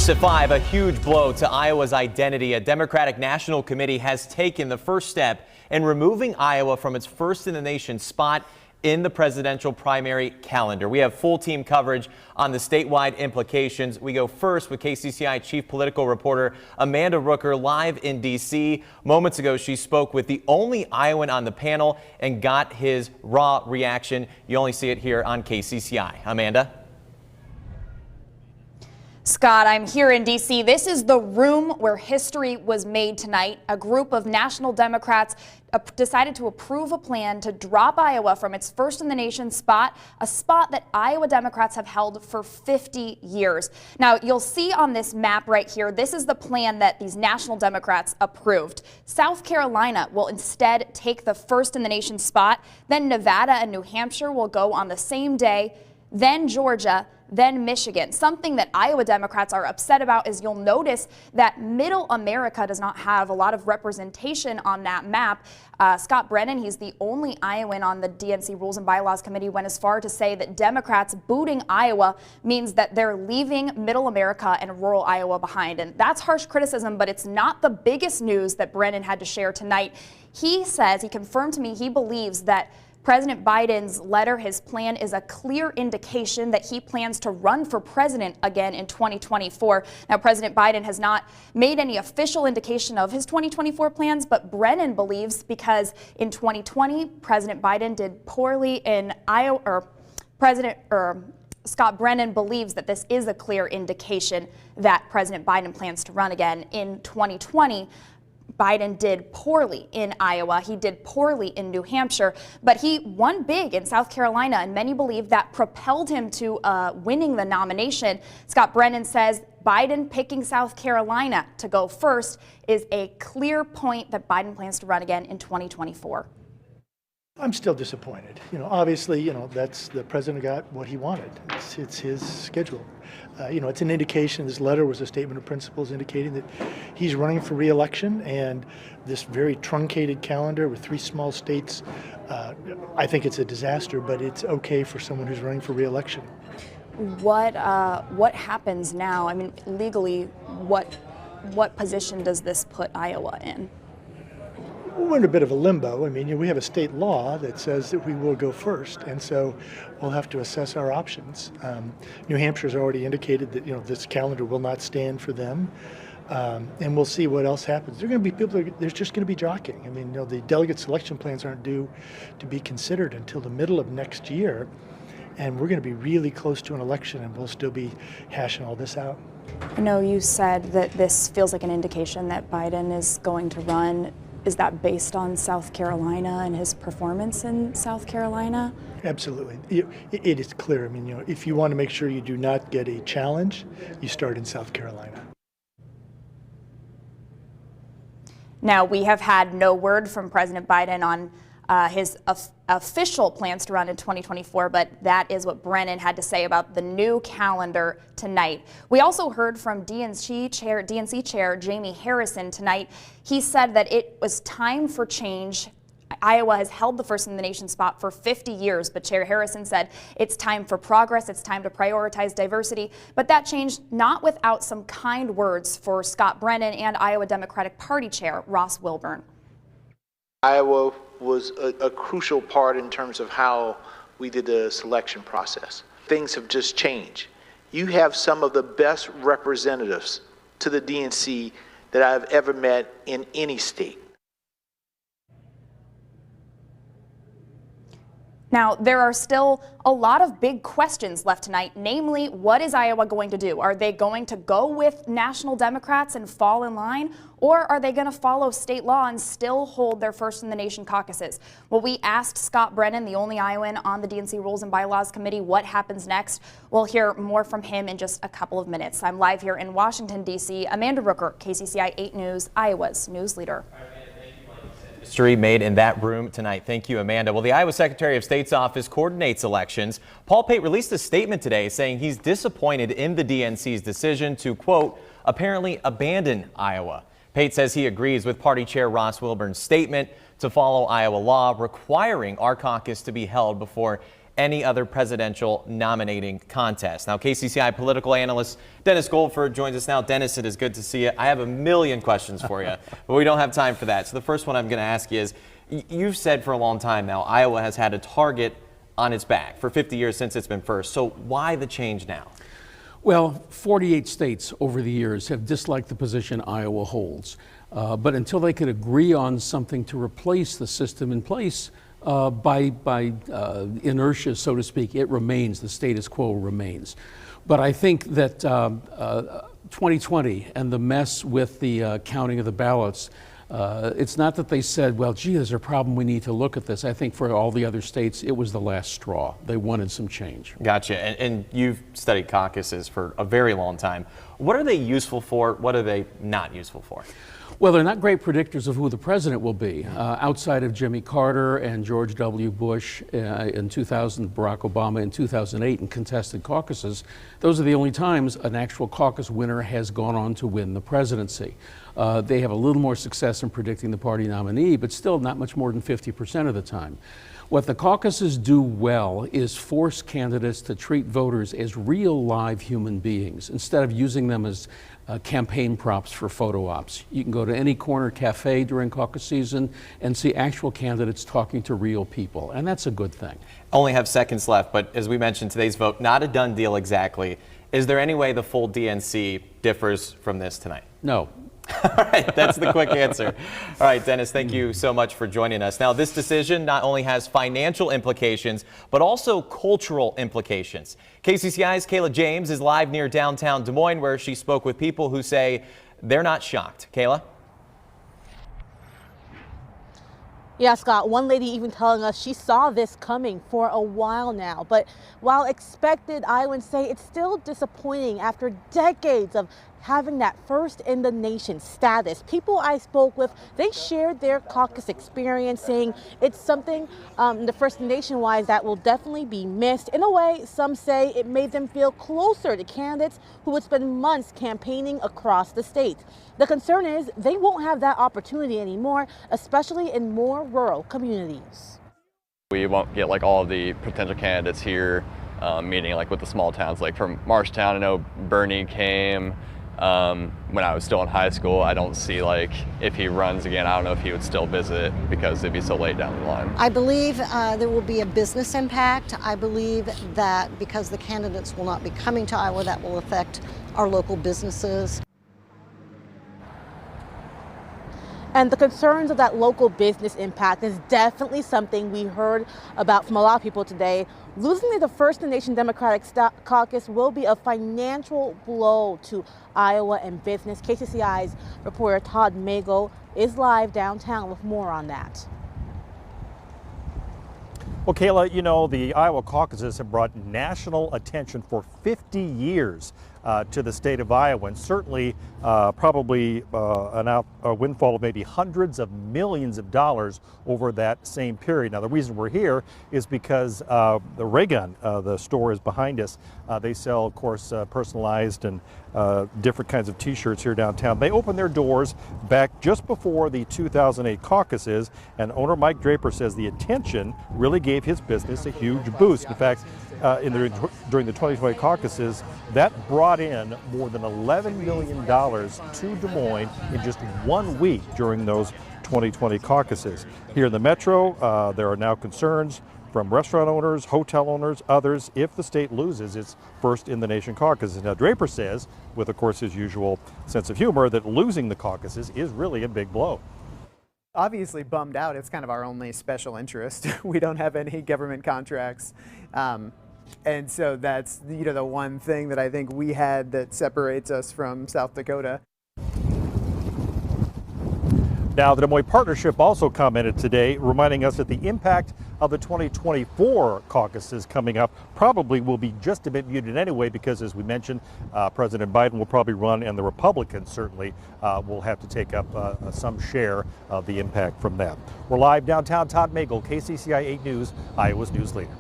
First at 5, a huge blow to Iowa's identity. A Democratic National Committee has taken the first step in removing Iowa from its first-in-the-nation spot in the presidential primary calendar. We have full team coverage on the statewide implications. We go first with KCCI chief political reporter Amanda Rooker live in D.C. Moments ago, she spoke with the only Iowan on the panel and got his raw reaction. You only see it here on KCCI. Amanda? Scott, I'm here in D.C. This is the room where history was made tonight. A group of national Democrats decided to approve a plan to drop Iowa from its first-in-the-nation spot, a spot that Iowa Democrats have held for 50 years. Now, you'll see on this map right here, this is the plan that these national Democrats approved. South Carolina will instead take the first-in-the-nation spot. Then Nevada and New Hampshire will go on the same day. Then Georgia, then Michigan. Something that Iowa Democrats are upset about is you'll notice that Middle America does not have a lot of representation on that map. Scott Brennan, he's the only Iowan on the DNC Rules and Bylaws Committee, went as far to say that Democrats booting Iowa means that they're leaving Middle America and rural Iowa behind. And that's harsh criticism, but it's not the biggest news that Brennan had to share tonight. He says, he confirmed to me, he believes that President Biden's letter, his plan, is a clear indication that he plans to run for president again in 2024. Now, President Biden has not made any official indication of his 2024 plans, but Brennan believes because in 2020, President Biden did poorly in Iowa, Scott Brennan believes that this is a clear indication that President Biden plans to run again in 2020. Biden did poorly in Iowa. He did poorly in New Hampshire, but he won big in South Carolina, and many believe that propelled him to winning the nomination. Scott Brennan says Biden picking South Carolina to go first is a clear point that Biden plans to run again in 2024. I'm still disappointed. Obviously, that's the president got what he wanted. It's his schedule. It's an indication. This letter was a statement of principles indicating that he's running for re-election, and this very truncated calendar with 3 small states, I think it's a disaster, but it's okay for someone who's running for re-election. What happens now? I mean, legally, what position does this put Iowa in? We're in a bit of a limbo. I mean, we have a state law that says that we will go first, and so we'll have to assess our options. New Hampshire's already indicated that this calendar will not stand for them, and we'll see what else happens. There are going to be people. There's just going to be jockeying. I mean, the delegate selection plans aren't due to be considered until the middle of next year, and we're going to be really close to an election, and we'll still be hashing all this out. I know you said that this feels like an indication that Biden is going to run. Is that based on South Carolina and his performance in South Carolina? Absolutely. It is clear. I mean, if you want to make sure you do not get a challenge, you start in South Carolina. Now, we have had no word from President Biden on his official plans to run in 2024, but that is what Brennan had to say about the new calendar tonight. We also heard from DNC Chair Jamie Harrison tonight. He said that it was time for change. Iowa has held the first-in-the-nation spot for 50 years, but Chair Harrison said it's time for progress, it's time to prioritize diversity, but that changed not without some kind words for Scott Brennan and Iowa Democratic Party Chair Ross Wilburn. Iowa was a crucial part in terms of how we did the selection process. Things have just changed. You have some of the best representatives to the DNC that I've ever met in any state. Now, there are still a lot of big questions left tonight, namely, what is Iowa going to do? Are they going to go with national Democrats and fall in line, or are they going to follow state law and still hold their first-in-the-nation caucuses? Well, we asked Scott Brennan, the only Iowan on the DNC Rules and Bylaws Committee, what happens next. We'll hear more from him in just a couple of minutes. I'm live here in Washington, D.C. Amanda Rooker, KCCI 8 News, Iowa's news leader. History made in that room tonight. Thank you, Amanda. Well, the Iowa Secretary of State's office coordinates elections. Paul Pate released a statement today saying he's disappointed in the DNC's decision to, quote, apparently abandon Iowa. Pate says he agrees with Party Chair Ross Wilburn's statement to follow Iowa law requiring our caucus to be held before any other presidential nominating contest. Now, KCCI political analyst Dennis Goldford joins us now. Dennis, it is good to see you. I have a million questions for you, but we don't have time for that. So the first one I'm going to ask you is, you've said for a long time now, Iowa has had a target on its back for 50 years since it's been first. So why the change now? Well, 48 states over the years have disliked the position Iowa holds. But until they could agree on something to replace the system in place, by inertia, so to speak, it remains, the status quo remains. But I think that 2020 and the mess with the counting of the ballots, it's not that they said, well, gee, there's a problem, we need to look at this. I think for all the other states, it was the last straw. They wanted some change. Gotcha. And you've studied caucuses for a very long time. What are they useful for? What are they not useful for? Well, they're not great predictors of who the president will be. Outside of Jimmy Carter and George W. Bush in 2000, Barack Obama in 2008 in contested caucuses, those are the only times an actual caucus winner has gone on to win the presidency. They have a little more success in predicting the party nominee, but still not much more than 50% of the time. What the caucuses do well is force candidates to treat voters as real live human beings instead of using them as campaign props for photo ops. You can go to any corner cafe during caucus season and see actual candidates talking to real people, and that's a good thing. Only have seconds left, but as we mentioned, today's vote, not a done deal exactly. Is there any way the full DNC differs from this tonight? No. All right, that's the quick answer. All right, Dennis, thank you so much for joining us. Now, this decision not only has financial implications, but also cultural implications. KCCI's Kayla James is live near downtown Des Moines, where she spoke with people who say they're not shocked. Kayla? Yeah, Scott, one lady even telling us she saw this coming for a while now. But while expected, Iowans say it's still disappointing after decades of having that first in the nation status. People I spoke with, they shared their caucus experience, saying it's something the first in the nation wise that will definitely be missed. In a way, some say it made them feel closer to candidates who would spend months campaigning across the state. The concern is they won't have that opportunity anymore, especially in more rural communities. We won't get like all of the potential candidates here meeting like with the small towns. Like from Marshtown, I know Bernie came when I was still in high school. I don't see like if he runs again, I don't know if he would still visit because it'd be so late down the line. I believe there will be a business impact. I believe that because the candidates will not be coming to Iowa, that will affect our local businesses. And the concerns of that local business impact is definitely something we heard about from a lot of people today. Losing the first in the nation Democratic caucus will be a financial blow to Iowa and business. KCCI's reporter Todd Mago is live downtown with more on that. Well, Kayla, you know, the Iowa caucuses have brought national attention for 50 years to the state of Iowa, and certainly probably a windfall of maybe hundreds of millions of dollars over that same period. Now, the reason we're here is because the Raygun, the store is behind us. They sell, of course, personalized and different kinds of t-shirts here downtown. They opened their doors back just before the 2008 caucuses, and owner Mike Draper says the attention really gave his business a huge boost. In fact, during the 2020 caucuses, that brought in more than $11 million to Des Moines in just 1 week during those 2020 caucuses. Here in the Metro, there are now concerns from restaurant owners, hotel owners, others, if the state loses its first in the nation caucuses. Now, Draper says, with of course his usual sense of humor, that losing the caucuses is really a big blow. Obviously bummed out. It's kind of our only special interest. We don't have any government contracts. And so that's the one thing that I think we had that separates us from South Dakota. Now, the Des Moines Partnership also commented today, reminding us that the impact of the 2024 caucuses coming up probably will be just a bit muted anyway, because as we mentioned, President Biden will probably run, and the Republicans certainly will have to take up some share of the impact from that. We're live downtown. Todd Magel, KCCI 8 News, Iowa's news leader.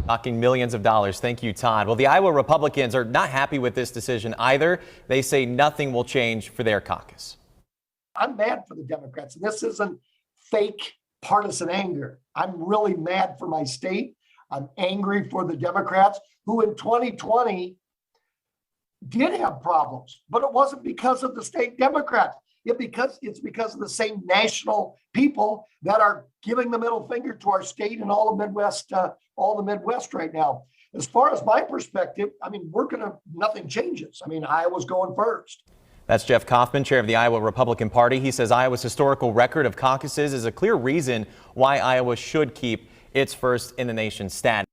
Talking millions of dollars. Thank you, Todd. Well, the Iowa Republicans are not happy with this decision either. They say nothing will change for their caucus. I'm mad for the Democrats. This isn't fake partisan anger. I'm really mad for my state. I'm angry for the Democrats who in 2020 did have problems, but it wasn't because of the state Democrats. It's because of the same national people that are giving the middle finger to our state and all the Midwest right now. As far as my perspective, I mean, nothing changes. I mean, Iowa's going first. That's Jeff Kaufman, chair of the Iowa Republican Party. He says Iowa's historical record of caucuses is a clear reason why Iowa should keep its first in the nation status.